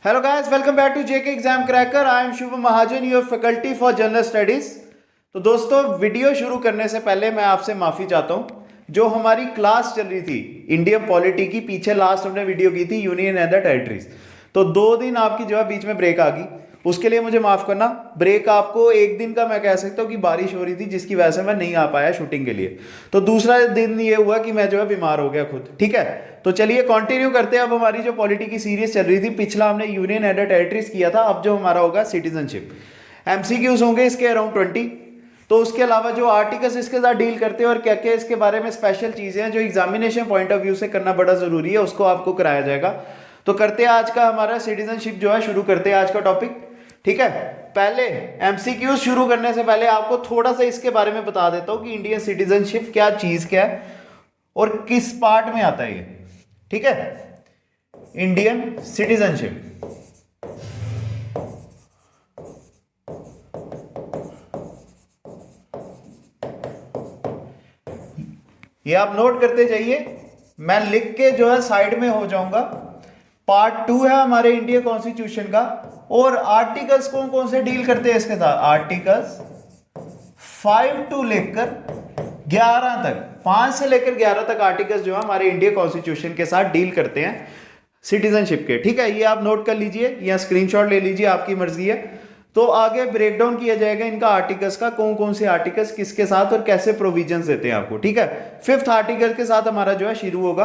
Hello guys, welcome back to JK Exam Cracker. I am Shubham Mahajan, your faculty for General Studies. तो दोस्तों video शुरू करने से पहले मैं आपसे माफ़ी चाहता हूँ। जो हमारी क्लास चल रही थी इंडियन पॉलिटी की, पीछे लास्ट हमने वीडियो की थी यूनियन एंड द टेरिटरीज, तो 2 दिन आपकी जो है बीच में ब्रेक आ गई, उसके लिए मुझे माफ़ करना। ब्रेक आपको एक दिन का मैं कह सकता हूँ कि बारिश हो रही थी जिसकी वजह से मैं नहीं आ पाया शूटिंग के लिए। तो दूसरा दिन ये हुआ कि मैं जो है बीमार हो गया खुद। ठीक है, तो चलिए कंटिन्यू करते हैं। अब हमारी जो पॉलिटी की सीरीज चल रही थी, पिछला हमने यूनियन एंड टेरिटरीज किया था, अब जो हमारा होगा सिटीजनशिप। एमसीक्यूज होंगे इसके अराउंड 20। तो उसके अलावा जो आर्टिकल्स इसके साथ डील करते हैं और क्या क्या इसके बारे में स्पेशल चीजें हैं जो एग्जामिनेशन पॉइंट ऑफ व्यू से करना बड़ा जरूरी है, उसको आपको कराया जाएगा। तो करते हैं आज का हमारा सिटीजनशिप जो है, शुरू करते हैं आज का टॉपिक। ठीक है, पहले एमसीक्यूज शुरू करने से पहले आपको थोड़ा सा इसके बारे में बता देता हूं कि इंडियन सिटीजनशिप क्या चीज क्या है और किस पार्ट में आता है ये। ठीक है, इंडियन सिटीजनशिप ये आप नोट करते जाइए, मैं लिख के जो है साइड में हो जाऊंगा। पार्ट 2 है हमारे इंडियन कॉन्स्टिट्यूशन का, और आर्टिकल्स कौन कौन से डील करते हैं इसके साथ। आर्टिकल्स 5 टू लेकर 11 तक, 5 से लेकर 11 तक आर्टिकल्स जो है हमारे इंडियन कॉन्स्टिट्यूशन के साथ डील करते हैं सिटीजनशिप के। ठीक है, ये आप नोट कर लीजिए या स्क्रीनशॉट ले लीजिए, आपकी मर्जी है। तो आगे ब्रेक डाउन किया जाएगा इनका आर्टिकल्स का, कौन कौन से आर्टिकल्स किसके साथ और कैसे प्रोविजंस देते हैं आपको। ठीक है, 5th आर्टिकल के साथ हमारा जो है शुरू होगा।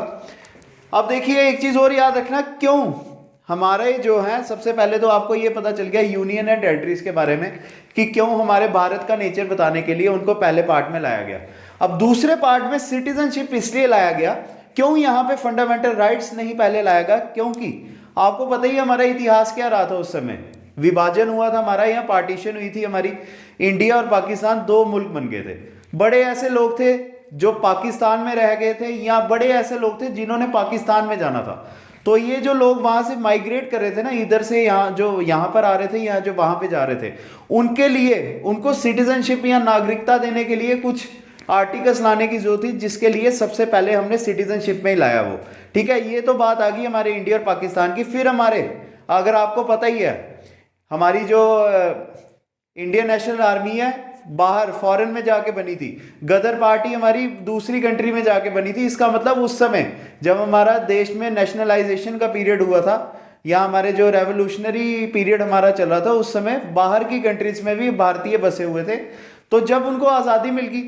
अब देखिए एक चीज और याद रखना, क्यों हमारे जो है, सबसे पहले तो आपको ये पता चल गया यूनियन एंड टेरिटरीज के बारे में कि क्यों हमारे भारत का नेचर बताने के लिए उनको पहले पार्ट में लाया गया। अब दूसरे पार्ट में सिटीजनशिप इसलिए लाया गया, क्यों यहां पे फंडामेंटल राइट्स नहीं पहले लाया गया, क्योंकि आपको पता ही हमारा इतिहास क्या रहा था। उस समय विभाजन हुआ था हमारा, यहाँ पार्टीशन हुई थी हमारी, इंडिया और पाकिस्तान 2 मुल्क बन गए थे। बड़े ऐसे लोग थे जो पाकिस्तान में रह गए थे, या बड़े ऐसे लोग थे जिन्होंने पाकिस्तान में जाना था। तो ये जो लोग वहां से माइग्रेट कर रहे थे ना, इधर से यहाँ, जो यहाँ पर आ रहे थे या जो वहां पे जा रहे थे, उनके लिए उनको सिटीजनशिप या नागरिकता देने के लिए कुछ आर्टिकल्स लाने की जरूरत थी, जिसके लिए सबसे पहले हमने सिटीजनशिप में ही लाया वो। ठीक है, ये तो बात आ गई हमारे इंडिया और पाकिस्तान की। फिर हमारे, अगर आपको पता ही है, हमारी जो इंडियन नेशनल आर्मी है बाहर फॉरेन में जाके बनी थी, गदर पार्टी हमारी दूसरी कंट्री में जाके बनी थी। इसका मतलब उस समय जब हमारा देश में नेशनलाइजेशन का पीरियड हुआ था, या हमारे जो रेवोल्यूशनरी पीरियड हमारा चल रहा था, उस समय बाहर की कंट्रीज में भी भारतीय बसे हुए थे। तो जब उनको आज़ादी मिल गई,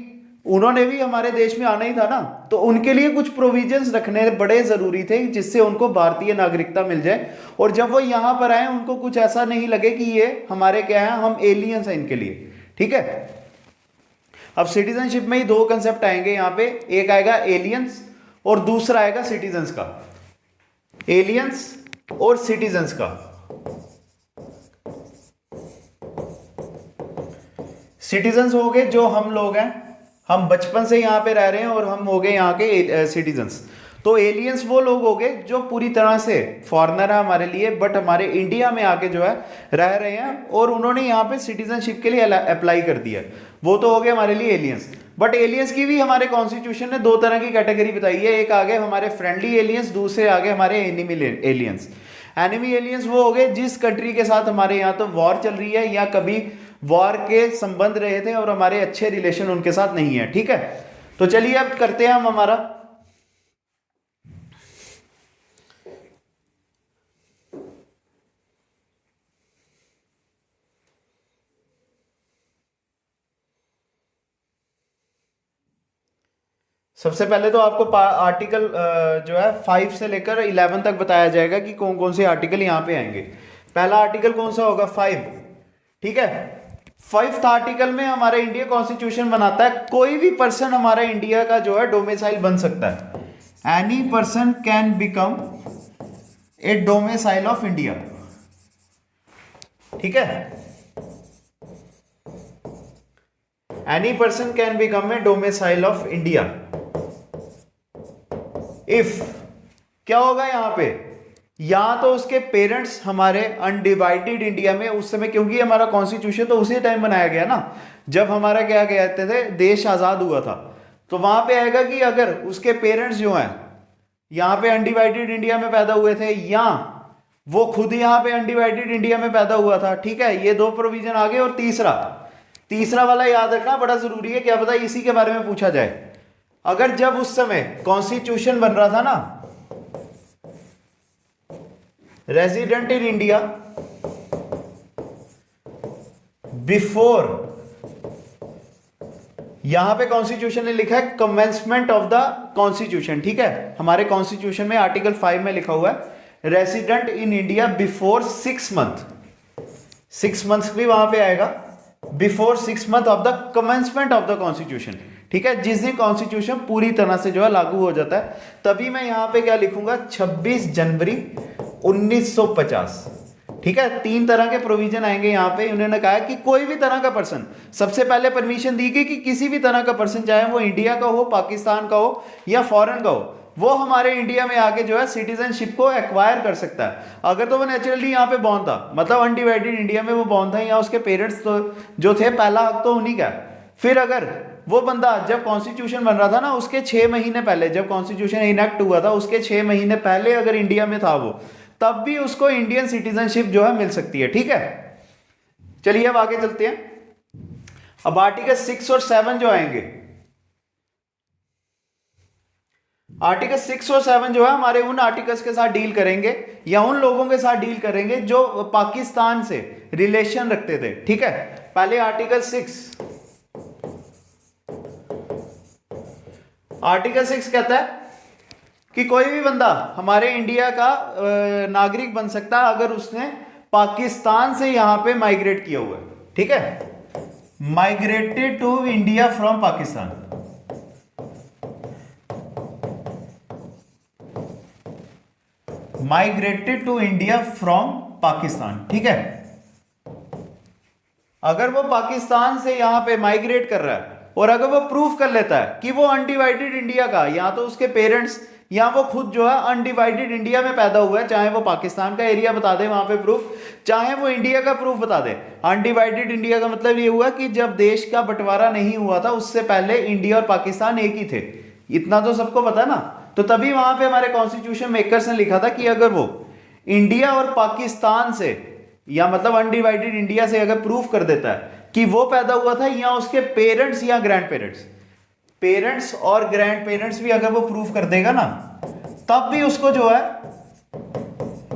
उन्होंने भी हमारे देश में आना ही था ना, तो उनके लिए कुछ प्रोविजंस रखने बड़े ज़रूरी थे जिससे उनको भारतीय नागरिकता मिल जाए। और जब वो यहाँ पर आए, उनको कुछ ऐसा नहीं लगे कि ये हमारे क्या है, हम एलियंस हैं इनके लिए। ठीक है, अब सिटीजनशिप में ही 2 कंसेप्ट आएंगे यहाँ पे, एक आएगा एलियंस और दूसरा आएगा सिटीजन्स का। एलियंस और सिटीजन्स का। सिटीजन्स हो गए जो हम लोग हैं, हम बचपन से यहाँ पे रह रहे हैं और हम हो गए यहाँ के सिटीजन्स। तो एलियंस वो लोग हो गए जो पूरी तरह से फॉरेनर है हमारे लिए, बट हमारे इंडिया में आके जो है रह रहे हैं और उन्होंने यहाँ पे सिटीजनशिप के लिए अप्लाई कर दिया, वो तो हो गए हमारे लिए एलियंस। बट एलियंस की भी हमारे कॉन्स्टिट्यूशन ने 2 तरह की कैटेगरी बताई है, एक आ गए हमारे फ्रेंडली एलियंस, दूसरे आ गए हमारे एनिमी एलियंस। एनिमी एलियंस वो हो गए जिस कंट्री के साथ हमारे यहाँ तो वॉर चल रही है या कभी वॉर के संबंध रहे थे और हमारे अच्छे रिलेशन उनके साथ नहीं है। ठीक है, तो चलिए अब करते हैं हम हमारा सबसे पहले तो आपको आर्टिकल जो है 5 से लेकर 11 तक बताया जाएगा कि कौन कौन से आर्टिकल यहाँ पे आएंगे। पहला आर्टिकल कौन सा होगा, 5। ठीक है, 5th आर्टिकल में हमारा इंडिया कॉन्स्टिट्यूशन बनाता है कोई भी पर्सन हमारा इंडिया का जो है डोमिसाइल बन सकता है। Any person can become a domicile of India. ठीक है, any person can become a domicile of India if, क्या होगा यहाँ पे, या तो उसके पेरेंट्स हमारे अनडिवाइडेड इंडिया में उस समय, क्योंकि हमारा कॉन्स्टिट्यूशन तो उसी टाइम बनाया गया ना जब हमारा क्या कहते थे देश आजाद हुआ था। तो वहां पे आएगा कि अगर उसके पेरेंट्स जो हैं यहाँ पे अनडिवाइडेड इंडिया में पैदा हुए थे, या वो खुद यहाँ पे अनडिवाइडेड इंडिया में पैदा हुआ था, ठीक है। ये दो प्रोविजन आ गए। और तीसरा वाला याद रखना बड़ा जरूरी है, क्या पता इसी के बारे में पूछा जाए। अगर जब उस समय कॉन्स्टिट्यूशन बन रहा था ना, रेजिडेंट इन इंडिया बिफोर, यहां पे कॉन्स्टिट्यूशन ने लिखा है कमेंसमेंट ऑफ द कॉन्स्टिट्यूशन, ठीक है। हमारे कॉन्स्टिट्यूशन में आर्टिकल 5 में लिखा हुआ है resident in India before 6 month, 6 month भी वहां पे आएगा, before 6 month of the commencement of the constitution, ठीक है। जिस दिन कॉन्स्टिट्यूशन पूरी तरह से जो है लागू हो जाता है, तभी मैं यहां पे क्या लिखूंगा, 26 जनवरी 1950, ठीक है। 3 तरह के प्रोविजन आएंगे यहां पे। उन्होंने कहा कि कोई भी तरह का पर्सन, सबसे पहले परमिशन दी गई कि किसी भी तरह का पर्सन, चाहे वो इंडिया का हो, पाकिस्तान का हो या फॉरेन का हो, वो हमारे इंडिया में आके जो है सिटीजनशिप को एक्वायर कर सकता है। अगर तो वो नेचुरली यहाँ पे बॉर्न था, मतलब अनडिवाइडेड इंडिया में वो बॉर्न था, या उसके पेरेंट्स तो जो थे, पहला हक तो उन्हीं का। फिर अगर वो बंदा जब कॉन्स्टिट्यूशन बन रहा था ना, उसके 6 महीने पहले, जब कॉन्स्टिट्यूशन इनेक्ट हुआ था उसके 6 महीने पहले अगर इंडिया में था वो, तब भी उसको इंडियन सिटीजनशिप जो है मिल सकती है, ठीक है। चलिए अब आगे चलते हैं। अब आर्टिकल 6 और 7 जो आएंगे, आर्टिकल 6 और 7 जो है हमारे उन आर्टिकल्स के साथ डील करेंगे, या उन लोगों के साथ डील करेंगे जो पाकिस्तान से रिलेशन रखते थे, ठीक है। पहले आर्टिकल 6, आर्टिकल 6 कहता है कि कोई भी बंदा हमारे इंडिया का नागरिक बन सकता है अगर उसने पाकिस्तान से यहां पे माइग्रेट किया हुआ है, ठीक है। Migrated to India from Pakistan, migrated to India from Pakistan, ठीक है। अगर वो पाकिस्तान से यहां पे माइग्रेट कर रहा है और अगर वो प्रूफ कर लेता है कि वो अनडिवाइडेड इंडिया का, या तो उसके पेरेंट्स या वो खुद जो है अनडिवाइडेड इंडिया में पैदा हुआ है, चाहे वो पाकिस्तान का एरिया बता दे वहां पे प्रूफ, चाहे वो इंडिया का प्रूफ बता दे। अनडिवाइडेड इंडिया का मतलब ये हुआ कि जब देश का बंटवारा नहीं हुआ था उससे पहले इंडिया और पाकिस्तान एक ही थे, इतना तो सबको पता है ना। तो तभी वहां पे हमारे कॉन्स्टिट्यूशन मेकर्स ने लिखा था कि अगर वो इंडिया और पाकिस्तान से, या मतलब अनडिवाइडेड इंडिया से अगर प्रूफ कर देता है कि वो पैदा हुआ था, या उसके पेरेंट्स या ग्रैंड पेरेंट्स, पेरेंट्स और ग्रैंड पेरेंट्स भी अगर वो प्रूफ कर देगा ना, तब भी उसको जो है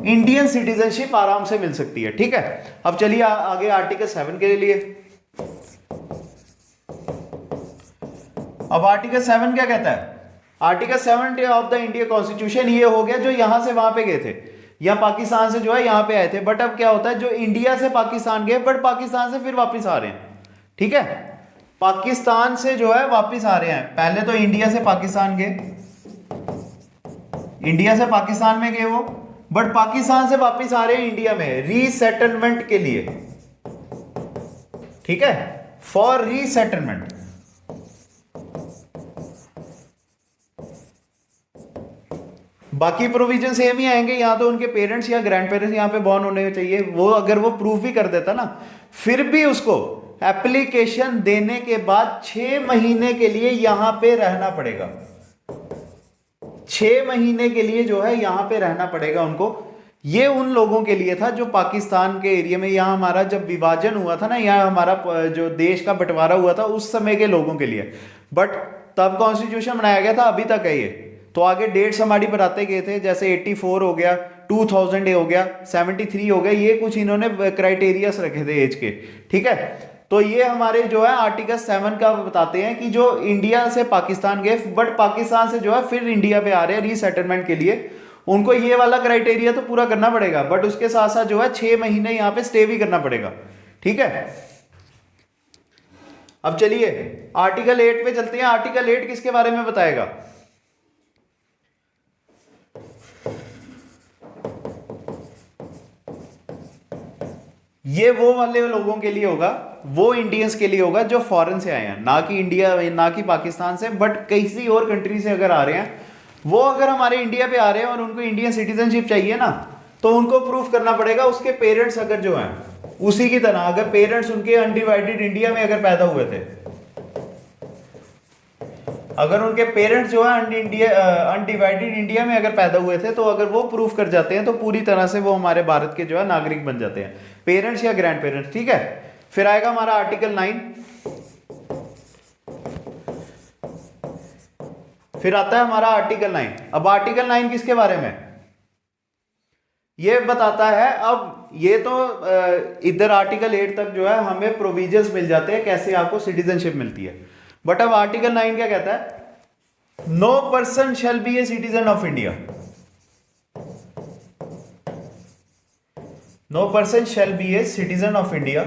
इंडियन सिटीजनशिप आराम से मिल सकती है, ठीक है। अब चलिए आगे आर्टिकल 7 के लिए। अब आर्टिकल 7 क्या कहता है, article 7 of the India constitution, ये हो गया जो यहां से वहां पे गए थे, या पाकिस्तान से जो है यहां पे आए थे। बट अब क्या होता है, जो इंडिया से पाकिस्तान गए बट पाकिस्तान से फिर वापस आ रहे हैं, ठीक है। पाकिस्तान से जो है वापस आ रहे हैं, पहले तो इंडिया से पाकिस्तान गए, इंडिया से पाकिस्तान में गए वो, बट पाकिस्तान से वापस आ रहे हैं इंडिया में रीसेटलमेंट के लिए, ठीक है, फॉर रीसेटलमेंट। बाकी प्रोविजन सेम ही आएंगे, यहां तो उनके पेरेंट्स या ग्रैंड पेरेंट्स यहां पे बॉर्न होने चाहिए। वो अगर वो प्रूफ भी कर देता ना, फिर भी उसको एप्लीकेशन देने के बाद 6 महीने के लिए यहां पे रहना पड़ेगा, 6 महीने के लिए जो है यहां पे रहना पड़ेगा उनको। ये उन लोगों के लिए था जो पाकिस्तान के एरिया में, यहां हमारा जब विभाजन हुआ था ना, यहां हमारा जो देश का बंटवारा हुआ था उस समय के लोगों के लिए। बट तब कॉन्स्टिट्यूशन बनाया गया था, अभी तक है ये। तो आगे डेट्स हमारी बढ़ाते गए थे, जैसे 84 हो गया, 2000 हो गया, 73 हो गया, ये कुछ इन्होंने क्राइटेरियास रखे थे एज के, ठीक है। तो ये हमारे जो है आर्टिकल 7 का बताते हैं कि जो इंडिया से पाकिस्तान गए बट पाकिस्तान से जो है फिर इंडिया पे आ रहे हैं रीसेटलमेंट के लिए, उनको ये वाला क्राइटेरिया तो पूरा करना पड़ेगा, बट उसके साथ साथ जो है 6 महीने यहाँ पे स्टे भी करना पड़ेगा, ठीक है। अब चलिए आर्टिकल 8 पे चलते हैं। आर्टिकल 8 किसके बारे में बताएगा, ये वो वाले लोगों के लिए होगा, वो इंडियंस के लिए होगा जो फॉरेन से आए हैं, ना कि इंडिया, ना कि पाकिस्तान से, बट किसी और कंट्री से अगर आ रहे हैं, वो अगर हमारे इंडिया पे आ रहे हैं और उनको इंडियन सिटीजनशिप चाहिए ना, तो उनको प्रूफ करना पड़ेगा उसके पेरेंट्स अगर जो हैं उसी की तरह, अगर पेरेंट्स उनके अनडिवाइडेड इंडिया में अगर पैदा हुए थे, अगर उनके पेरेंट्स जो है अनडिवाइडेड इंडिया में अगर पैदा हुए थे, तो अगर वो प्रूफ कर जाते हैं तो पूरी तरह से वो हमारे भारत के जो है नागरिक बन जाते हैं, पेरेंट्स या ग्रैंड पेरेंट्स। ठीक है, फिर आएगा हमारा आर्टिकल 9। फिर आता है हमारा आर्टिकल 9। अब आर्टिकल 9 किसके बारे में? ये बताता है, अब ये तो इधर आर्टिकल 8 तक जो है हमें प्रोविजंस मिल जाते हैं कैसे आपको सिटीजनशिप मिलती है, बट अब आर्टिकल 9 क्या कहता है? No person shall be a citizen of India, no person shall be a citizen of India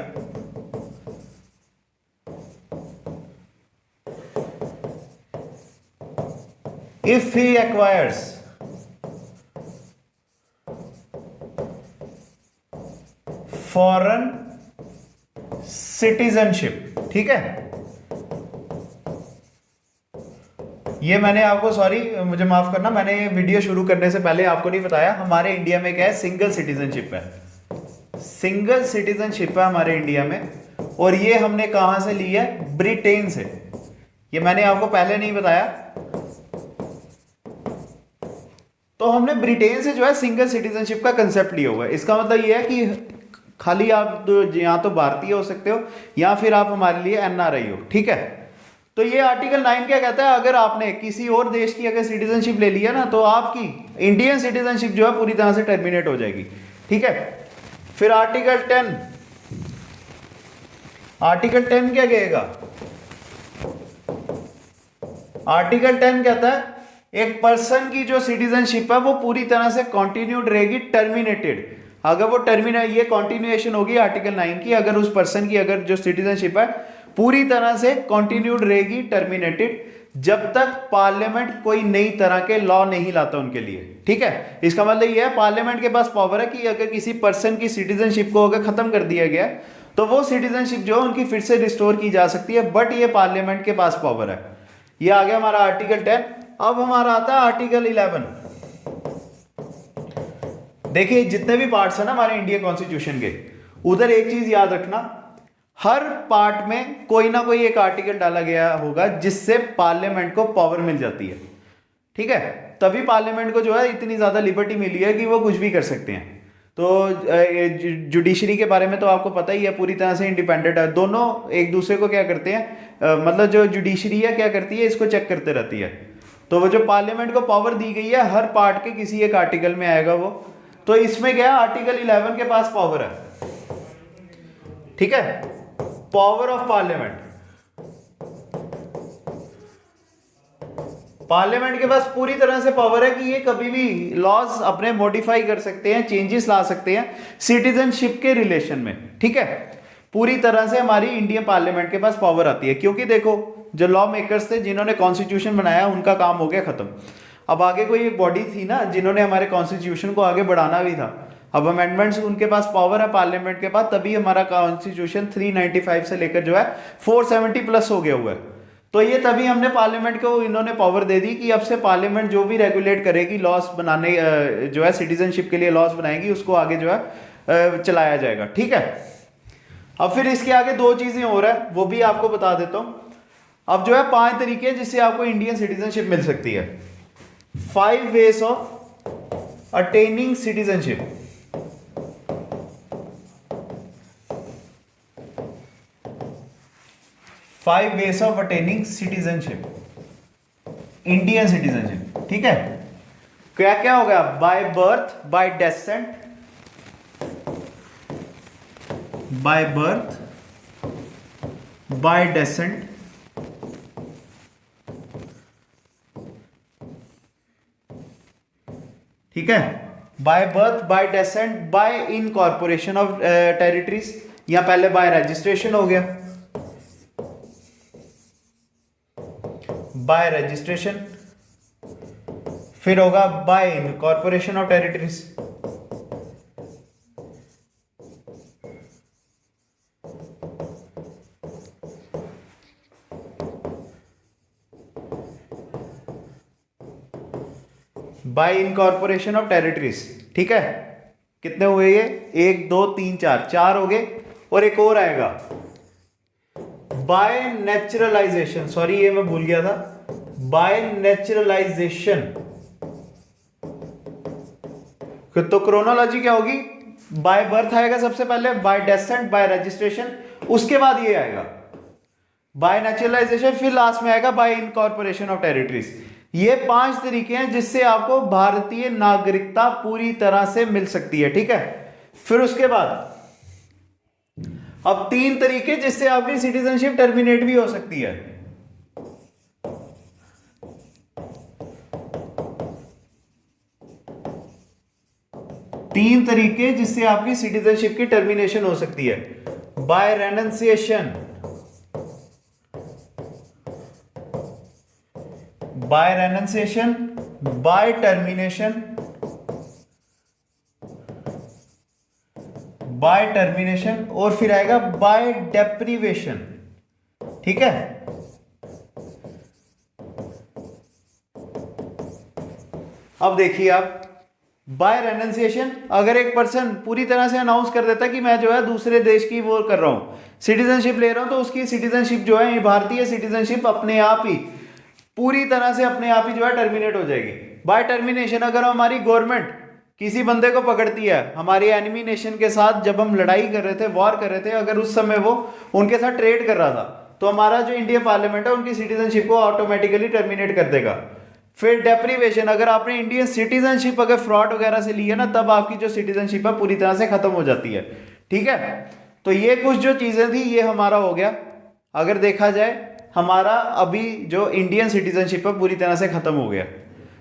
if he acquires foreign citizenship। ठीक है, ये मैंने आपको, सॉरी मुझे माफ करना, मैंने ये वीडियो शुरू करने से पहले आपको नहीं बताया, हमारे इंडिया में क्या है, सिंगल सिटीजनशिप है, सिंगल सिटीजनशिप है हमारे इंडिया में। और ये हमने कहां से ली है? ब्रिटेन से। ये मैंने आपको पहले नहीं बताया, तो हमने ब्रिटेन से जो है सिंगल सिटीजनशिप का कंसेप्ट लिया हुआ है। इसका मतलब ये है कि खाली आप या तो भारतीय हो सकते हो या फिर आप हमारे लिए एनआरआई हो। ठीक है, तो ये आर्टिकल 9 क्या कहता है? अगर आपने किसी और देश की अगर सिटीजनशिप ले लिया ना, तो आपकी इंडियन सिटीजनशिप जो है पूरी तरह से टर्मिनेट हो जाएगी। ठीक है, फिर आर्टिकल 10, आर्टिकल 10 क्या कहेगा? आर्टिकल 10 कहता है एक पर्सन की जो सिटीजनशिप है वो पूरी तरह से कंटिन्यूड रहेगी, टर्मिनेटेड। अगर वो ये कंटिन्यूएशन होगी आर्टिकल 9 की, अगर उस पर्सन की अगर जो सिटीजनशिप है पूरी तरह से कंटिन्यूड रहेगी, टर्मिनेटेड, जब तक पार्लियामेंट कोई नई तरह के लॉ नहीं लाता उनके लिए। ठीक है, इसका मतलब ये है पार्लियामेंट के पास पावर है कि अगर किसी पर्सन की सिटीजनशिप को अगर खत्म कर दिया गया तो वो सिटीजनशिप जो है उनकी फिर से रिस्टोर की जा सकती है, बट ये पार्लियामेंट के पास पावर है। ये आ गया हमारा आर्टिकल 10। अब हमारा आता है आर्टिकल 11। देखिए जितने भी पार्ट्स हैं ना हमारे इंडियन कॉन्स्टिट्यूशन के, उधर एक चीज याद रखना, हर पार्ट में कोई ना कोई एक आर्टिकल डाला गया होगा जिससे पार्लियामेंट को पावर मिल जाती है। ठीक है, तभी पार्लियामेंट को जो है इतनी ज्यादा लिबर्टी मिली है कि वो कुछ भी कर सकते हैं। तो जुडिशरी के बारे में तो आपको पता ही है, पूरी तरह से इंडिपेंडेंट है, दोनों एक दूसरे को क्या करते हैं, मतलब जो जुडिशरी है क्या करती है, इसको चेक करते रहती है। तो वो जो पार्लियामेंट को पावर दी गई है हर पार्ट के किसी एक आर्टिकल में आएगा वो, तो इसमें क्या आर्टिकल 11 के पास पावर है। ठीक है, पावर ऑफ पार्लियामेंट, पार्लियामेंट के पास पूरी तरह से पावर है कि ये कभी भी लॉज अपने मॉडिफाई कर सकते हैं, चेंजेस ला सकते हैं सिटीजनशिप के रिलेशन में। ठीक है, पूरी तरह से हमारी इंडियन पार्लियामेंट के पास पावर आती है, क्योंकि देखो जो लॉ मेकर्स थे जिन्होंने कॉन्स्टिट्यूशन बनाया उनका काम हो गया खत्म। अब आगे कोई एक बॉडी थी ना जिन्होंने हमारे कॉन्स्टिट्यूशन को आगे बढ़ाना भी था, अब अमेंडमेंट्स उनके पास पावर है पार्लियामेंट के पास, तभी हमारा कॉन्स्टिट्यूशन 395 से लेकर जो है 470 प्लस हो गया हुआ है। तो ये तभी हमने पार्लियामेंट को इन्होंने पावर दे दी कि अब से पार्लियामेंट जो भी रेगुलेट करेगी लॉस बनाने, जो है सिटीजनशिप के लिए लॉस बनाएगी, उसको आगे जो है चलाया जाएगा। ठीक है, अब फिर इसके आगे दो चीजें और है वो भी आपको बता देता हूं। अब जो है 5 तरीके जिससे आपको इंडियन सिटीजनशिप मिल सकती है। 5 ways of attaining citizenship. Five ways of attaining citizenship, Indian citizenship. ठीक है, क्या क्या होगा? By birth, by descent, by birth, by descent, ठीक है, by birth, by descent, by incorporation of territories, या पहले बाय रजिस्ट्रेशन हो गया, बाय रजिस्ट्रेशन, फिर होगा bye incorporation of territories, bye incorporation of territories. ठीक है, कितने हुए ये? 1 2 3 4, 4 हो गए। और एक और आएगा बाय नेचुरलाइजेशन, सॉरी ये मैं भूल गया था, बाय नेचुरलाइजेशन। तो क्रोनोलॉजी क्या होगी, बाय बर्थ आएगा सबसे पहले, बाय डेसेंट, बाय रजिस्ट्रेशन, उसके बाद ये आएगा बाय नेचुरलाइजेशन, फिर लास्ट में आएगा बाय इनकॉर्पोरेशन ऑफ टेरिटरीज। ये 5 तरीके हैं जिससे आपको भारतीय नागरिकता पूरी तरह से मिल सकती है, ठीक है। फिर उसके बाद अब 3 तरीके जिससे आपकी सिटीजनशिप टर्मिनेट भी हो सकती है। तीन तरीके जिससे आपकी सिटीजनशिप की टर्मिनेशन हो सकती है, by renunciation, by renunciation, by termination, by termination, और फिर आएगा बाय डेप्रीवेशन, ठीक है। अब देखिए आप, बाय रेनंसिएशन, अगर एक पर्सन पूरी तरह से अनाउंस कर देता है कि मैं जो है दूसरे देश की वो कर रहा हूं, सिटीजनशिप ले रहा हूं, तो उसकी सिटीजनशिप जो है, भारतीय सिटीजनशिप अपने आप ही पूरी तरह से अपने आप ही जो है टर्मिनेट हो जाएगी। बाय टर्मिनेशन, अगर हमारी गवर्नमेंट किसी बंदे को पकड़ती है हमारी एनिमी नेशन के साथ, जब हम लड़ाई कर रहे थे, वॉर कर रहे थे, अगर उस समय वो उनके साथ ट्रेड कर रहा था, तो हमारा जो इंडियन पार्लियामेंट है उनकी सिटीजनशिप को ऑटोमेटिकली टर्मिनेट कर देगा। फिर डेप्रीवेशन, अगर आपने इंडियन सिटीजनशिप अगर फ्रॉड वगैरह से ली है ना, तब आपकी जो सिटीजनशिप है पूरी तरह से खत्म हो जाती है, ठीक है। तो ये कुछ जो चीजें थी ये हमारा हो गया। अगर देखा जाए हमारा अभी जो इंडियन सिटीजनशिप है पूरी तरह से खत्म हो गया।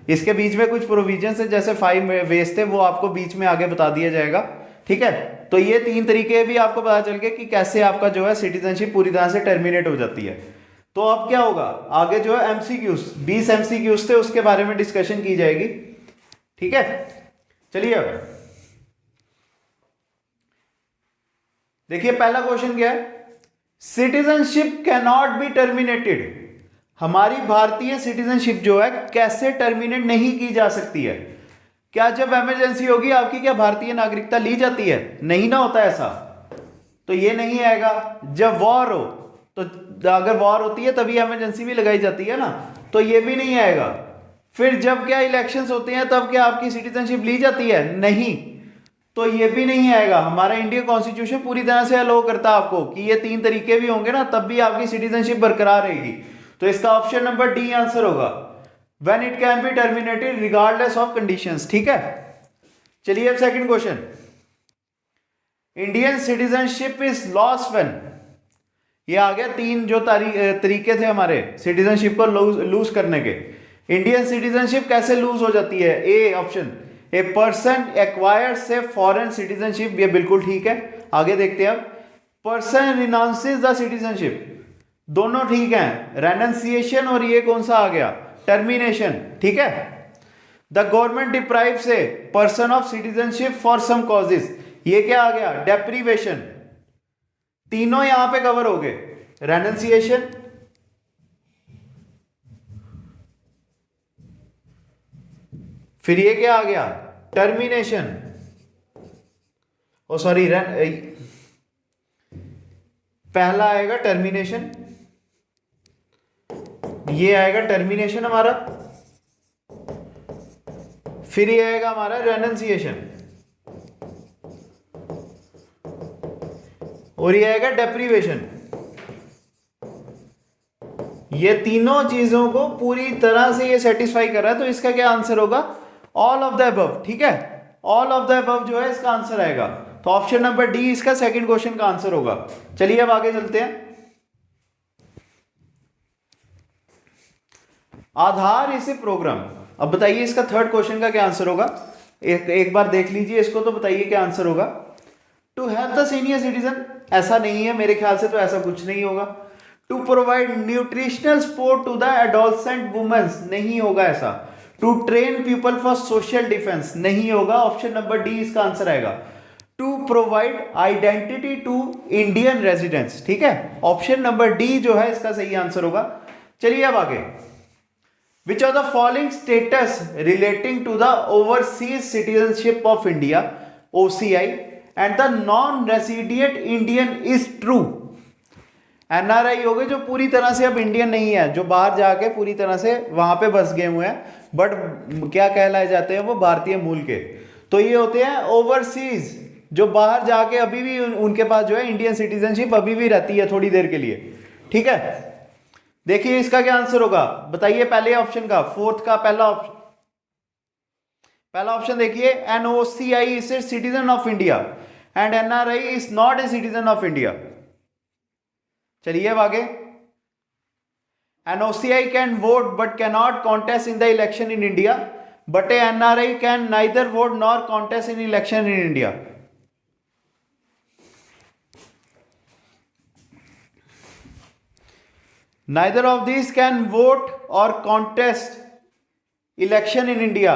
इसके बीच में कुछ प्रोविजन है, जैसे 5 वेज थे, वो आपको बीच में आगे बता दिया जाएगा, ठीक है। तो ये 3 तरीके भी आपको पता चल गए कि कैसे आपका जो है सिटीजनशिप पूरी तरह से टर्मिनेट हो जाती है। तो अब क्या होगा आगे, जो है एमसीक्यूज, 20 एमसीक्यूज थे, उसके बारे में डिस्कशन की जाएगी, ठीक है। चलिए अब देखिए पहला क्वेश्चन क्या है, citizenship can not be terminated. हमारी भारतीय सिटीजनशिप जो है कैसे टर्मिनेट नहीं की जा सकती है। क्या जब इमरजेंसी होगी आपकी क्या भारतीय नागरिकता ली जाती है? नहीं ना होता ऐसा, तो ये नहीं आएगा। जब वॉर हो, तो अगर वॉर होती है तभी इमरजेंसी भी लगाई जाती है ना, तो ये भी नहीं आएगा। फिर जब क्या इलेक्शंस होते हैं तब क्या आपकी सिटीजनशिप ली जाती है? नहीं, तो ये भी नहीं आएगा। हमारा इंडियन कॉन्स्टिट्यूशन पूरी तरह से अलाउ करता है आपको कि ये 3 तरीके भी होंगे ना, तब भी आपकी सिटीजनशिप बरकरार रहेगी। तो इसका ऑप्शन नंबर डी आंसर होगा, when it can be terminated regardless of conditions, ठीक है। चलिए अब second question, Indian citizenship is lost when. ये आ गया 3 जो तरीके थे हमारे सिटीजनशिप को लूज करने के। इंडियन सिटीजनशिप कैसे लूज हो जाती है? A option, a person acquires a foreign citizenship, ये बिल्कुल ठीक है। आगे देखते हैं अब, पर्सन रिनाउंसेस द सिटीजनशिप, दोनों ठीक हैं। रेनंसिएशन और ये कौन सा आ गया? टर्मिनेशन, ठीक है। The government deprives a person of citizenship for some causes, ये क्या आ गया? डेप्रीवेशन। तीनों यहां पे कवर हो गए, रेनंसिएशन, फिर ये क्या आ गया? टर्मिनेशन। ओ सॉरी, पहला आएगा टर्मिनेशन, ये आएगा टर्मिनेशन हमारा, फिर ये आएगा हमारा रेनंसिएशन, और ये आएगा डेप्रीवेशन। ये तीनों चीजों को पूरी तरह से ये सेटिस्फाई कर रहा है, तो इसका क्या आंसर होगा? ऑल ऑफ द अबव, ठीक है। ऑल ऑफ द अबव जो है इसका आंसर आएगा, तो ऑप्शन नंबर डी इसका सेकंड क्वेश्चन का आंसर होगा। चलिए अब आगे चलते हैं। आधार इसे प्रोग्राम, अब बताइए इसका थर्ड क्वेश्चन का क्या आंसर होगा। एक बार देख लीजिए इसको, तो बताइए क्या आंसर होगा। To help the senior citizen, ऐसा नहीं है मेरे ख्याल से, तो ऐसा कुछ नहीं होगा। To provide nutritional support to the adolescent womens, नहीं होगा ऐसा। To train people for social defence, नहीं होगा। ऑप्शन नंबर डी इसका आंसर आएगा। To provide identity to Indian residents, ठीक है। ऑप्शन नंबर डी जो है इसका सही आंसर होगा। चलिए अब आगे, which are the following status relating to the overseas citizenship of India, OCI, and the non-resident Indian is true, NRI हो गए जो पूरी तरह से अब इंडियन नहीं है, जो बाहर जाके पूरी तरह से वहां पे बस गए हुए हैं, बट क्या कहलाए जाते हैं वो भारतीय मूल के। तो ये होते हैं ओवरसीज, जो बाहर जाके अभी भी उनके पास जो है इंडियन सिटीजनशिप अभी भी रहती है थोड़ी देर के लिए। ठीक है, देखिए इसका क्या आंसर होगा, बताइए पहले ऑप्शन का, फोर्थ का पहला ऑप्शन। पहला ऑप्शन देखिए, an OCI is a citizen of India and NRI is not a citizen of India. चलिए अब आगे, an OCI can vote but can not contest in the election in India, but a NRI can neither vote nor contest in election in India. Neither of these can vote or contest election in India,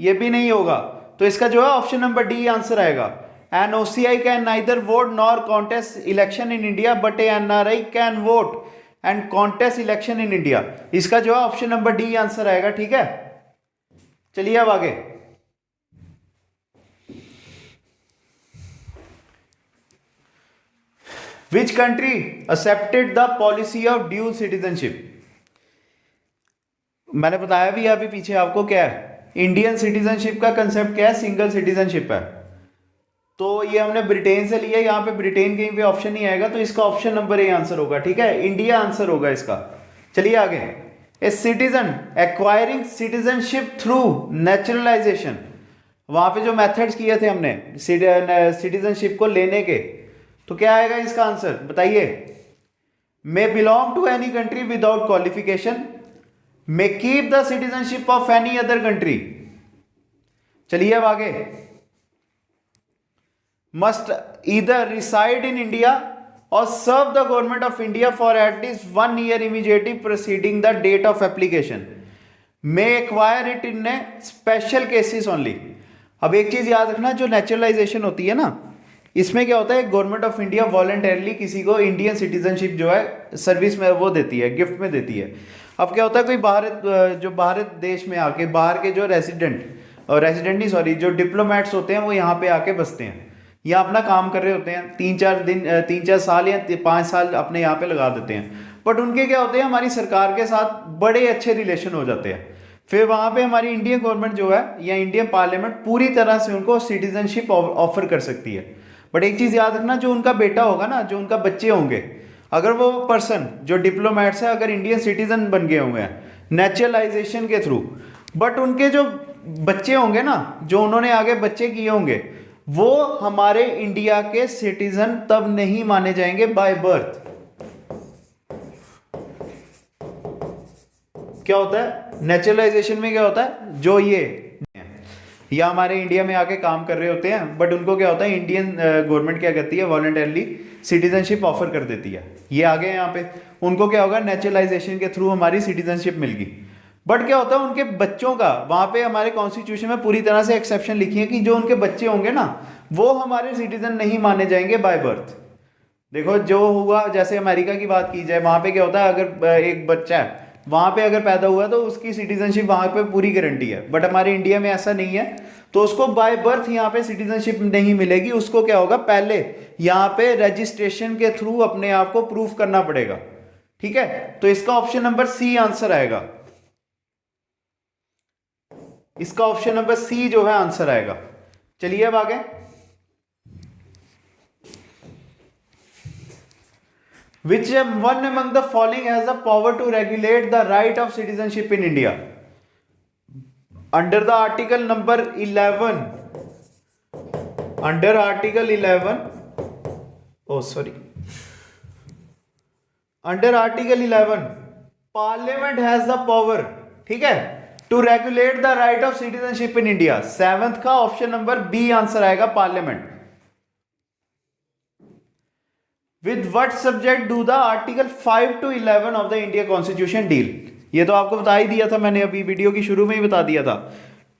ये भी नहीं होगा, तो इसका जो है option number D answer आएगा। An OCI can neither vote nor contest election in India, but a NRI can vote and contest election in India। इसका जो है ऑप्शन नंबर डी आंसर आएगा। ठीक है, चलिए अब आगे, Which country accepted the policy of dual citizenship? मैंने बताया भी अभी पीछे आपको क्या है, इंडियन सिटीजनशिप का कंसेप्ट क्या है, सिंगल सिटीजनशिप है। तो ये हमने ब्रिटेन से लिया, यहाँ पे ब्रिटेन कहीं पे ऑप्शन नहीं आएगा, तो इसका ऑप्शन नंबर ए आंसर होगा। ठीक है, इंडिया आंसर होगा इसका। चलिए आगे, a citizen acquiring citizenship through naturalisation, वहां पे जो मेथड्स किए थे हमने सिटीजनशिप को लेने के, तो क्या आएगा इसका आंसर, बताइए। May belong to any country without qualification, may keep the citizenship of any other country. चलिए अब आगे, must either reside in India और serve the government of India for at least 1 year immediately proceeding the date of application, may acquire it in a special cases only. अब एक चीज याद रखना, जो नेचुरलाइजेशन होती है ना, इसमें क्या होता है, गवर्नमेंट ऑफ इंडिया वॉलंटरली किसी को इंडियन सिटीजनशिप जो है सर्विस में वो देती है, गिफ्ट में देती है। अब क्या होता है, कोई भारत देश में आके बाहर के जो रेजिडेंट नहीं सॉरी जो डिप्लोमेट्स होते हैं वो यहाँ पे आके बसते हैं, यहाँ अपना काम कर रहे होते हैं, 3-4 साल या 5 साल अपने यहाँ पे लगा देते हैं, बट उनके क्या होते हैं, हमारी सरकार के साथ बड़े अच्छे रिलेशन हो जाते हैं। फिर वहाँ पे हमारी इंडियन गवर्नमेंट जो है या इंडियन पार्लियामेंट पूरी तरह से उनको सिटीजनशिप ऑफर कर सकती है। बट एक चीज़ याद रखना, जो उनका बेटा होगा ना, जो उनका बच्चे होंगे, अगर वो पर्सन जो डिप्लोमेट्स है अगर इंडियन सिटीजन बन गए हुए हैं नेचुरलाइजेशन के थ्रू, बट उनके जो बच्चे होंगे ना, जो उन्होंने आगे बच्चे किए होंगे, वो हमारे इंडिया के सिटीजन तब नहीं माने जाएंगे बाय बर्थ। क्या होता है नेचुरलाइजेशन में, क्या होता है, जो ये या हमारे इंडिया में आके काम कर रहे होते हैं, बट उनको क्या होता है, इंडियन गवर्नमेंट क्या करती है, वॉलंटरली सिटीजनशिप ऑफर कर देती है। ये आ गए यहाँ पे, उनको क्या होगा, नेचुरलाइजेशन के थ्रू हमारी सिटीजनशिप मिल गई। बट क्या होता है, उनके बच्चों का वहाँ पे हमारे कॉन्स्टिट्यूशन में पूरी तरह से एक्सेप्शन लिखी है कि जो उनके बच्चे होंगे ना, वो हमारे सिटीजन नहीं माने जाएंगे बाय बर्थ। देखो जो हुआ, जैसे अमेरिका की बात की जाए, वहाँ पे क्या होता है, अगर एक बच्चा है वहाँ पे अगर पैदा हुआ तो उसकी सिटीजनशिप वहाँ पे पूरी गारंटी है, बट हमारे इंडिया में ऐसा नहीं है, तो उसको बाय बर्थ यहाँ पे सिटीजनशिप नहीं मिलेगी। उसको क्या होगा, पहले यहाँ पे रजिस्ट्रेशन के थ्रू अपने आप को प्रूफ करना पड़ेगा। ठीक है, तो इसका ऑप्शन नंबर सी आंसर आएगा, इसका ऑप्शन नंबर सी जो है आंसर आएगा। चलिए अब आगे, Which one among the following has the power to regulate the right of citizenship in India? Under the article number 11, under article 11, under article 11, Parliament has the power, ठीक है, to regulate the right of citizenship in India। 7th का option number B answer आएगा, parliament. With what subject do the article 5 to 11 of the India Constitution deal? ये तो आपको बता ही दिया था मैंने, अभी वीडियो की शुरू में ही बता दिया था।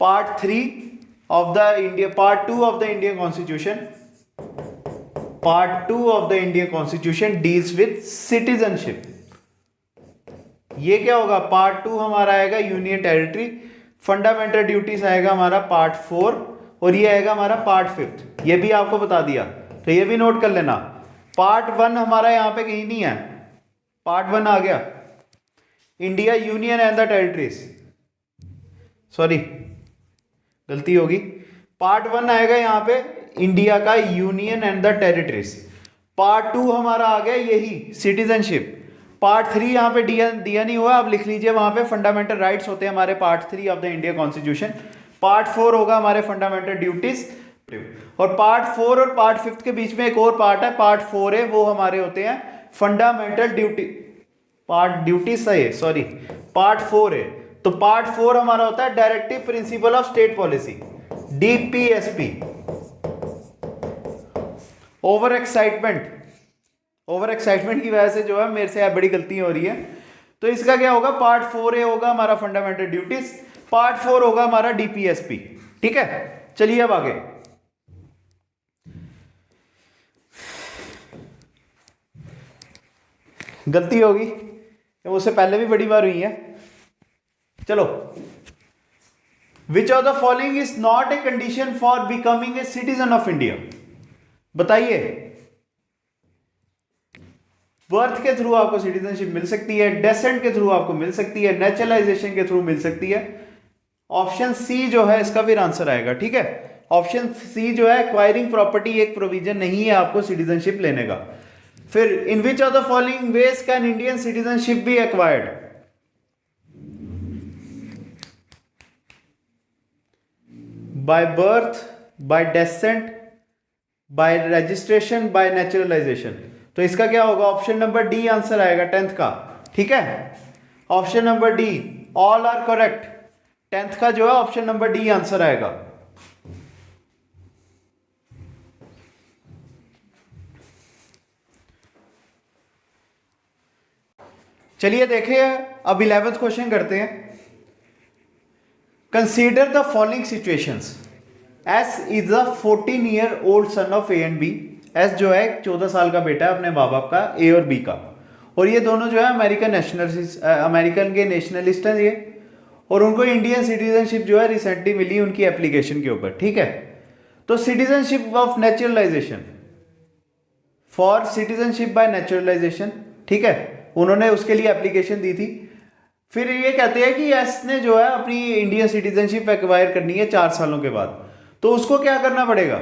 Part 3 of the India, part 2 of the Indian constitution, part 2 of the Indian constitution deals with citizenship. ये क्या होगा, पार्ट 2 हमारा आएगा यूनियन टेरिटरी, फंडामेंटल ड्यूटीज आएगा हमारा पार्ट 4, और ये आएगा हमारा पार्ट 5। ये भी आपको बता दिया, तो ये भी नोट कर लेना। पार्ट 1 हमारा यहाँ पे कहीं नहीं है, पार्ट 1 आ गया, India union and the territories, sorry गलती होगी, पार्ट 1 आएगा यहाँ पे इंडिया का union and the territories. Part 2 हमारा आ गया यही सिटीजनशिप। पार्ट 3 यहाँ पे दिया नहीं हुआ, आप लिख लीजिए वहां पे फंडामेंटल राइट्स होते हैं हमारे part 3 of the India constitution. Part 4 होगा हमारे फंडामेंटल ड्यूटीज, और पार्ट 4 और पार्ट 5 के बीच में एक और पार्ट है, पार्ट 4 है, वो हमारे होते हैं फंडामेंटल ड्यूटी, पार्ट ड्यूटी सही है, सॉरी पार्ट 4 है। तो पार्ट 4 हमारा होता है directive principle of state policy, DPSP. Over excitement की वजह से जो है मेरे से बड़ी गलती हो रही है। तो इसका क्या होगा, पार्ट 4 होगा हमारा फंडामेंटल ड्यूटीज, पार्ट 4 होगा हमारा डीपीएसपी। ठीक है, चलिए अब आगे। गलती होगी, उससे पहले भी बड़ी बार हुई है। चलो, विच of the following is not a condition for becoming a citizen of India? बताइए, बर्थ के थ्रू आपको सिटीजनशिप मिल सकती है, डेसेंट के थ्रू आपको मिल सकती है, नेचुरलाइजेशन के थ्रू मिल सकती है। ऑप्शन सी जो है इसका फिर आंसर आएगा। ठीक है, ऑप्शन सी जो है एक्वायरिंग प्रॉपर्टी एक प्रोविजन नहीं है आपको सिटीजनशिप लेने का। फिर in which of the following ways can Indian citizenship be acquired? By birth, by descent, by registration, by naturalisation. तो इसका क्या होगा, ऑप्शन नंबर डी आंसर आएगा 10th का। ठीक है, option number D, all are correct. 10th का जो है ऑप्शन नंबर डी आंसर आएगा। चलिए देखिए, अब 11th क्वेश्चन करते हैं। Consider the following situations. S is a 14-year-old son of A and B. S जो है 14 साल का बेटा है अपने माँ बाप का, ए और बी का, और ये दोनों जो है अमेरिकन के नेशनलिस्ट हैं ये, और उनको इंडियन सिटीजनशिप जो है रिसेंटली मिली उनकी एप्लीकेशन के ऊपर। ठीक है, तो citizenship of naturalisation, for citizenship by naturalisation, ठीक है, उन्होंने उसके लिए एप्लीकेशन दी थी। फिर ये कहते हैं कि एस ने जो है अपनी इंडियन सिटीजनशिप एक्वायर करनी है 4 सालों के बाद, तो उसको क्या करना पड़ेगा?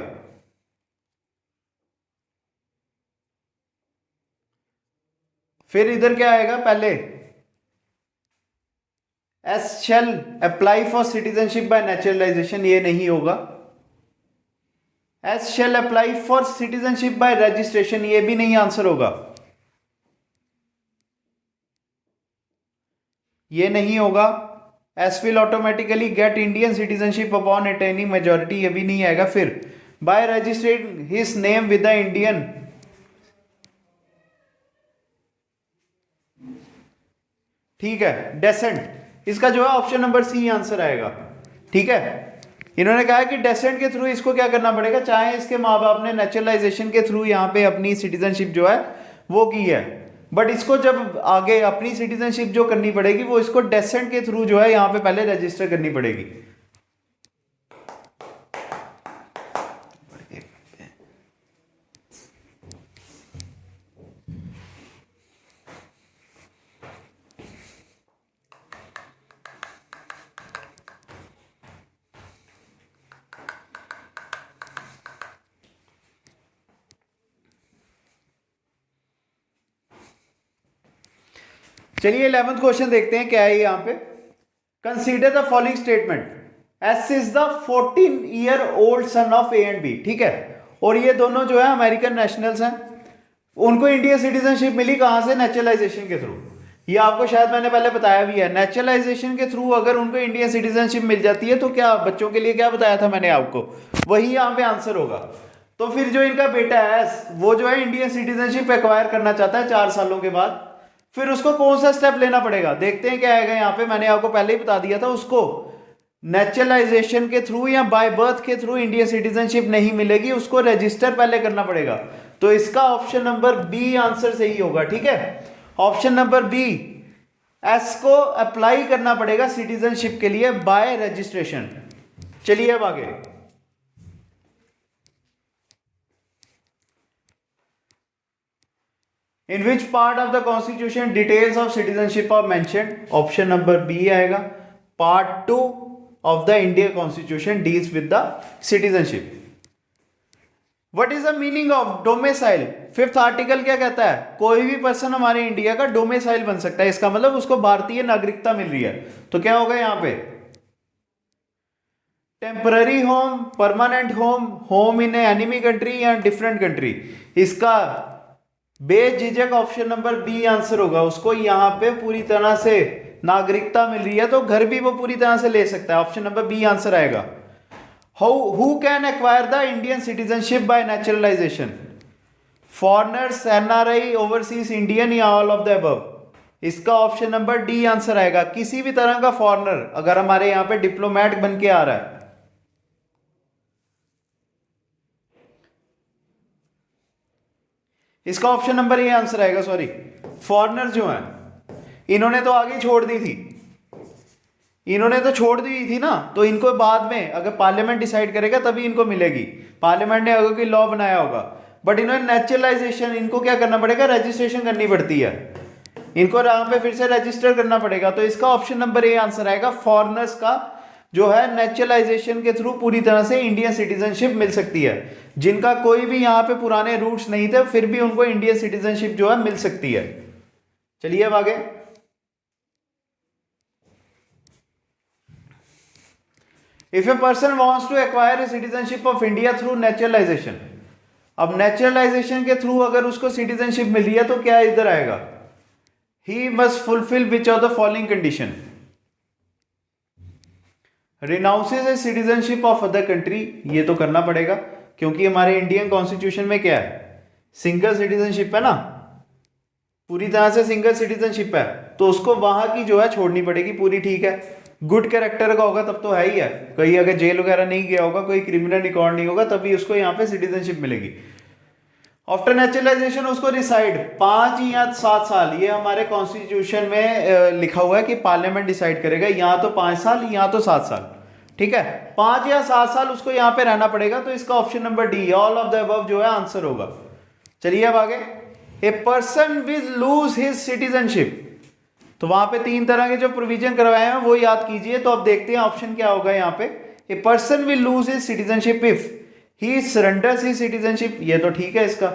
फिर इधर क्या आएगा, पहले S shall apply for citizenship by naturalisation, ये नहीं होगा। S shall apply for citizenship by registration, ये भी नहीं आंसर होगा, ये नहीं होगा। S will automatically get Indian citizenship upon attaining majority, ये भी नहीं आएगा। फिर by registrate his name with the Indian, ठीक है, डेसेंट, इसका जो है ऑप्शन नंबर सी आंसर आएगा। ठीक है, इन्होंने कहा कि डेसेंट के थ्रू इसको क्या करना पड़ेगा, चाहे इसके माँ बाप ने नेचुरलाइजेशन के थ्रू यहाँ पे अपनी सिटीजनशिप जो है वो की है, बट इसको जब आगे अपनी सिटीजनशिप जो करनी पड़ेगी वो इसको डेसेंट के थ्रू जो है यहाँ पे पहले रजिस्टर करनी पड़ेगी। चलिए 11th क्वेश्चन देखते हैं क्या है यहाँ पे। Consider the following statement, S is the 14-year-old son of A and B. ठीक है, और ये दोनों जो है अमेरिकन नेशनल्स हैं, उनको इंडियन सिटीजनशिप मिली कहां से, नेचुरलाइजेशन के थ्रू। ये आपको शायद मैंने पहले बताया भी है, नेचुरलाइजेशन के थ्रू अगर उनको इंडियन सिटीजनशिप मिल जाती है तो क्या बच्चों के लिए क्या बताया था मैंने आपको, वही यहाँ पे आंसर होगा। तो फिर जो इनका बेटा है एस, वो जो है इंडियन सिटीजनशिप एक्वायर करना चाहता है 4 सालों के बाद, फिर उसको कौन सा स्टेप लेना पड़ेगा, देखते हैं क्या आएगा यहाँ पे। मैंने आपको पहले ही बता दिया था, उसको नेचुरलाइजेशन के थ्रू या बाय बर्थ के थ्रू इंडियन सिटीजनशिप नहीं मिलेगी, उसको रजिस्टर पहले करना पड़ेगा। तो इसका ऑप्शन नंबर बी आंसर सही होगा। ठीक है, ऑप्शन नंबर बी, एस को अप्लाई करना पड़ेगा सिटीजनशिप के लिए बाय रजिस्ट्रेशन। चलिए अब आगे। In which part of the constitution details of citizenship of mentioned? Option number B आएगा, part 2 of the India constitution deals with the citizenship. What is the meaning of domicile? Fifth article क्या कहता है? कोई भी person हमारे India का domicile बन सकता है, इसका मतलब उसको भारतीय नागरिकता मिल रही है। तो क्या होगा यहां पे? Temporary home, permanent home, home in enemy country या डिफरेंट कंट्री? इसका बेझिझक ऑप्शन नंबर बी आंसर होगा। उसको यहां पे पूरी तरह से नागरिकता मिल रही है तो घर भी वो पूरी तरह से ले सकता है। ऑप्शन नंबर बी आंसर आएगा। Who can acquire the Indian citizenship by naturalization? Foreigners, NRI, overseas Indian या all of the above? इसका ऑप्शन नंबर डी आंसर आएगा। किसी भी तरह का फॉरेनर अगर हमारे यहां पे डिप्लोमेट बन के आ रहा है, इसका ऑप्शन नंबर ए आंसर आएगा। सॉरी, फॉरेनर जो है इन्होंने तो आगे छोड़ दी थी, इन्होंने तो छोड़ दी थी ना, तो इनको बाद में अगर पार्लियामेंट डिसाइड करेगा तभी इनको मिलेगी। पार्लियामेंट ने अगर कोई लॉ बनाया होगा, बट इन्होंने नेचुरलाइजेशन, इनको क्या करना पड़ेगा? रजिस्ट्रेशन करनी पड़ती है, इनको यहाँ पे फिर से रजिस्टर करना पड़ेगा। तो इसका ऑप्शन नंबर ए आंसर आएगा। फॉरेनर्स का जो है नेचुरलाइजेशन के थ्रू पूरी तरह से इंडियन सिटीजनशिप मिल सकती है। जिनका कोई भी यहाँ पे पुराने रूट्स नहीं थे फिर भी उनको इंडियन सिटीजनशिप जो है मिल सकती है। चलिए अब आगे। If a person wants to acquire a citizenship of India through naturalization, अब नेचुरलाइजेशन के थ्रू अगर उसको सिटीजनशिप मिल रही है तो क्या इधर आएगा? He must fulfill which of the following condition? Renounces a citizenship of other country, ये तो करना पड़ेगा क्योंकि हमारे इंडियन कॉन्स्टिट्यूशन में क्या है? सिंगल सिटीजनशिप है ना, पूरी तरह से सिंगल सिटीजनशिप है, तो उसको वहां की जो है छोड़नी पड़ेगी पूरी। ठीक है, गुड कैरेक्टर का होगा तब तो है ही है, कहीं अगर जेल वगैरह नहीं गया होगा, कोई क्रिमिनल रिकॉर्ड नहीं होगा, तभी उसको यहाँ पे सिटीजनशिप मिलेगी। आफ्टर नेचुरलाइजेशन उसको रिसाइड 5 या 7 साल, ये हमारे कॉन्स्टिट्यूशन में लिखा हुआ है कि पार्लियामेंट डिसाइड करेगा, यहाँ तो 5 साल यहाँ तो 7 साल। ठीक है, 5 या 7 साल उसको यहाँ पे रहना पड़ेगा। तो इसका option number D, all of the above जो है आंसर होगा। चलिए अब आगे। A person will lose his citizenship, तो वहां पे 3 तरह के जो प्रोविजन करवाए हैं वो याद कीजिए। तो अब देखते हैं ऑप्शन क्या होगा यहाँ पे। A person will lose his citizenship if he surrenders his citizenship, ये तो ठीक है इसका।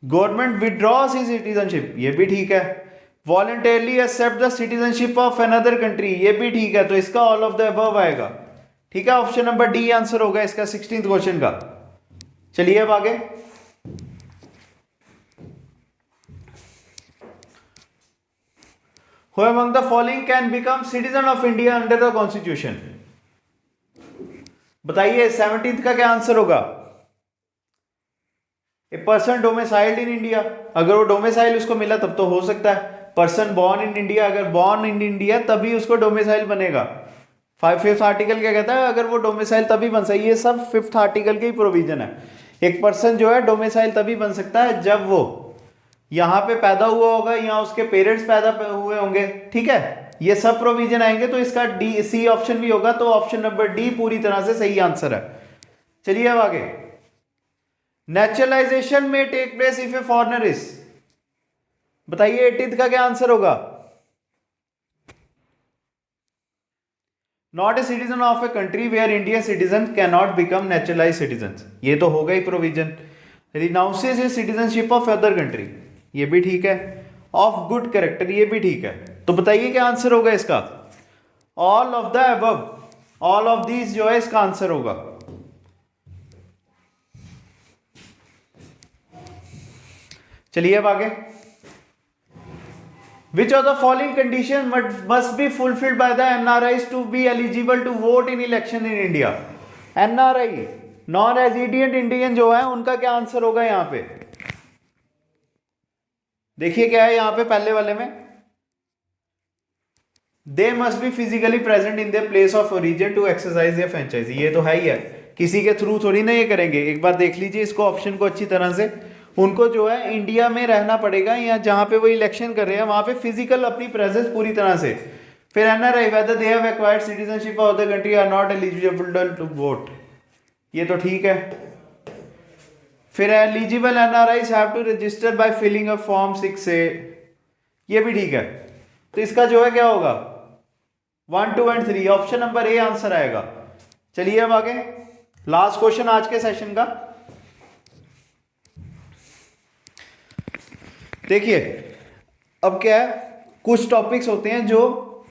गवर्नमेंट विड्रॉस हिज सिटीजनशिप, ये भी ठीक है। Voluntarily accept the citizenship of another country, ये भी ठीक है। तो इसका ऑल ऑफ द अबव आएगा। ठीक है, ऑप्शन नंबर डी आंसर होगा इसका 16th क्वेश्चन का। चलिए अब आगे। Who among the following can become citizen of India under the Constitution? बताइए 17th का क्या आंसर होगा? A person domiciled in India, अगर वो डोमिसाइल उसको मिला तब तो हो सकता है। पर्सन बॉर्न इन इंडिया, अगर बॉर्न इन इंडिया तभी उसको डोमिसाइल बनेगा। 5th आर्टिकल क्या कहता है? अगर वो डोमिसाइल तभी बन सकता है। ये सब 5th आर्टिकल के ही प्रोविजन है। एक पर्सन जो है डोमिसाइल तभी बन सकता है जब वो यहां पे पैदा हुआ होगा या उसके पेरेंट्स पैदा हुए होंगे। ठीक है, ये सब प्रोविजन आएंगे तो इसका डी सी ऑप्शन भी होगा। तो ऑप्शन नंबर डी पूरी तरह से सही आंसर है। चलिए अब आगे। नेचुरलाइजेशन में take place if a foreigner is, बताइए 18th का क्या आंसर होगा? Not a citizen of a country where Indian citizen can not become naturalise citizen, ये तो होगा ही provision. Renounces a citizenship of other country, ये भी ठीक है। ऑफ गुड कैरेक्टर, ये भी ठीक है। तो बताइए क्या आंसर होगा इसका? All of the above, all of these जो है इसका आंसर होगा। चलिए अब आगे। Which of the following condition must be fulfilled by the NRIs to be eligible to vote in election in India? NRI, non resident Indian जो है, उनका क्या आंसर होगा यहाँ पे? देखिए क्या है यहाँ पे पहले वाले में, they must be physically present in the place of origin to exercise या फ्रेंचाइज, ये तो है ही है, किसी के थ्रू थोड़ी ना ये करेंगे। एक बार देख लीजिए इसको ऑप्शन को अच्छी तरह से। उनको जो है इंडिया में रहना पड़ेगा या जहां पे वो इलेक्शन कर रहे हैं वहां पे फिजिकल अपनी प्रेजेंस पूरी तरह से। फिर NRI whether they have acquired citizenship of the country or not eligible to vote, ये तो ठीक है। फिर eligible NRIs have to register by filling a form 6A, ये भी ठीक है। तो इसका जो है क्या होगा 1, 2 and 3, option number A answer आएगा। चलिए अब आगे लास्ट क्वेश्चन आज के सेशन का देखिए। अब क्या है, कुछ टॉपिक्स होते हैं जो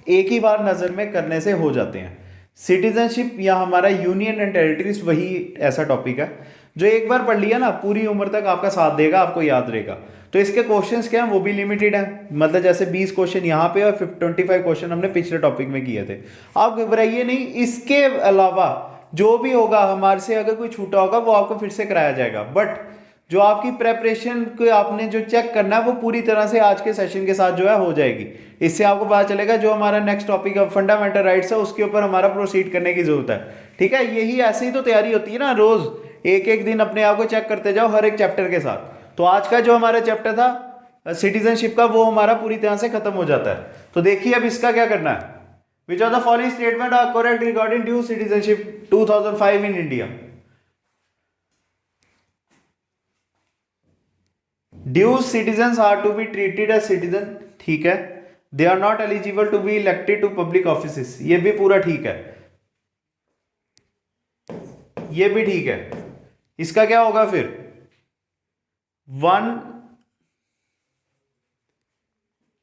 एक ही बार नजर में करने से हो जाते हैं। सिटीजनशिप या हमारा यूनियन एंड टेरिटरीज वही ऐसा टॉपिक है जो एक बार पढ़ लिया ना पूरी उम्र तक आपका साथ देगा, आपको याद रहेगा। तो इसके क्वेश्चंस क्या हैं वो भी लिमिटेड हैं, मतलब जैसे 20 क्वेश्चन यहाँ पे और 25 क्वेश्चन हमने पिछले टॉपिक में किए थे। आप घबराइए नहीं, इसके अलावा जो भी होगा हमारे से अगर कोई छूटा होगा वो आपको फिर से कराया जाएगा। बट जो आपकी प्रेपरेशन को आपने जो चेक करना है वो पूरी तरह से आज के सेशन के साथ जो है हो जाएगी। इससे आपको पता चलेगा जो हमारा नेक्स्ट टॉपिक है फंडामेंटल राइट्स है उसके ऊपर हमारा प्रोसीड करने की जरूरत है। ठीक है, यही ऐसे ही तो तैयारी होती है ना, रोज एक एक दिन अपने आप को चेक करते जाओ हर एक चैप्टर के साथ। तो आज का जो हमारा चैप्टर था सिटीजनशिप का वो हमारा पूरी तरह से खत्म हो जाता है। तो देखिए अब इसका क्या करना है। Which of the following statement are correct regarding dual citizenship 2005 in India. Dual citizens are to be treated as citizen, ठीक है। They are not eligible to be elected to public office, ये भी पूरा ठीक है, ये भी ठीक है। इसका क्या होगा फिर 1,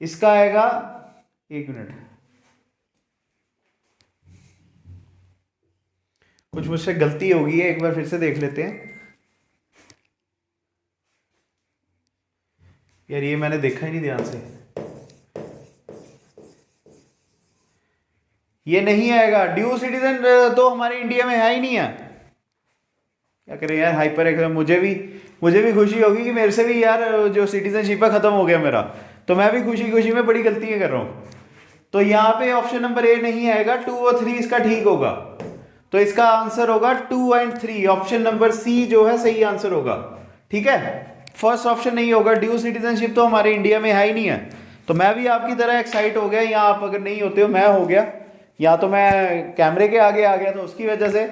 इसका आएगा 1 मिनट, कुछ मुझसे गलती होगी है, एक बार फिर से देख लेते हैं। यार ये मैंने देखा ही नहीं ध्यान से, ये नहीं आएगा। ड्यू सिटीजन तो हमारे इंडिया में है ही नहीं है, क्या करें यार। हाइपर एक्शन मुझे भी खुशी होगी कि मेरे से भी यार जो सिटीजनशिप है खत्म हो गया मेरा, तो मैं भी खुशी खुशी में बड़ी गलतियां कर रहा हूं। तो यहाँ पे ऑप्शन नंबर ए नहीं आएगा, 2 और 3 इसका ठीक होगा। तो इसका आंसर होगा 2 एंड 3, ऑप्शन नंबर सी जो है सही आंसर होगा। ठीक है, फर्स्ट ऑप्शन नहीं होगा। ड्यू सिटीजनशिप तो हमारे इंडिया में है ही नहीं है। तो मैं भी आपकी तरह एक्साइट हो गया, या आप अगर नहीं होते हो मैं हो गया, या तो मैं कैमरे के आगे आ गया तो उसकी वजह से।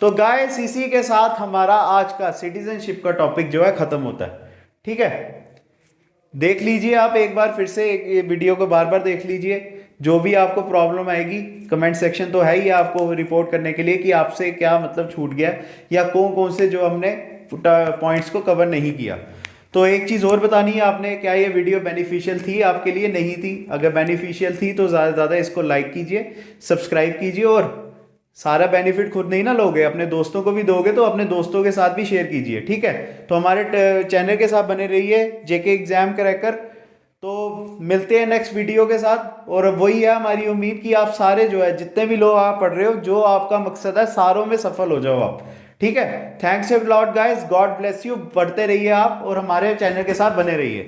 तो गाइस इसी के साथ हमारा आज का सिटीजनशिप का टॉपिक जो है खत्म होता है। ठीक है, देख लीजिए आप एक बार फिर से ये वीडियो को बार बार देख लीजिए। जो भी आपको प्रॉब्लम आएगी कमेंट सेक्शन तो है ही आपको रिपोर्ट करने के लिए कि आपसे क्या मतलब छूट गया या कौन कौन से जो हमने पॉइंट्स को कवर नहीं किया। तो एक चीज़ और बतानी है आपने, क्या ये वीडियो बेनिफिशियल थी आपके लिए? नहीं थी। अगर बेनिफिशियल थी तो ज़्यादा से ज़्यादा इसको लाइक कीजिए, सब्सक्राइब कीजिए, और सारा बेनिफिट खुद नहीं ना लोगे, अपने दोस्तों को भी दोगे तो अपने दोस्तों के साथ भी शेयर कीजिए। ठीक है, तो हमारे चैनल के साथ बने रहिए, जेके एग्जाम क्रैकर। तो मिलते हैं नेक्स्ट वीडियो के साथ, और वही है हमारी उम्मीद कि आप सारे जो है जितने भी लोग आप पढ़ रहे हो, जो आपका मकसद है सारों में सफल हो जाओ आप। ठीक है, thanks a lot guys, God bless you. पढ़ते रहिए आप और हमारे चैनल के साथ बने रहिए।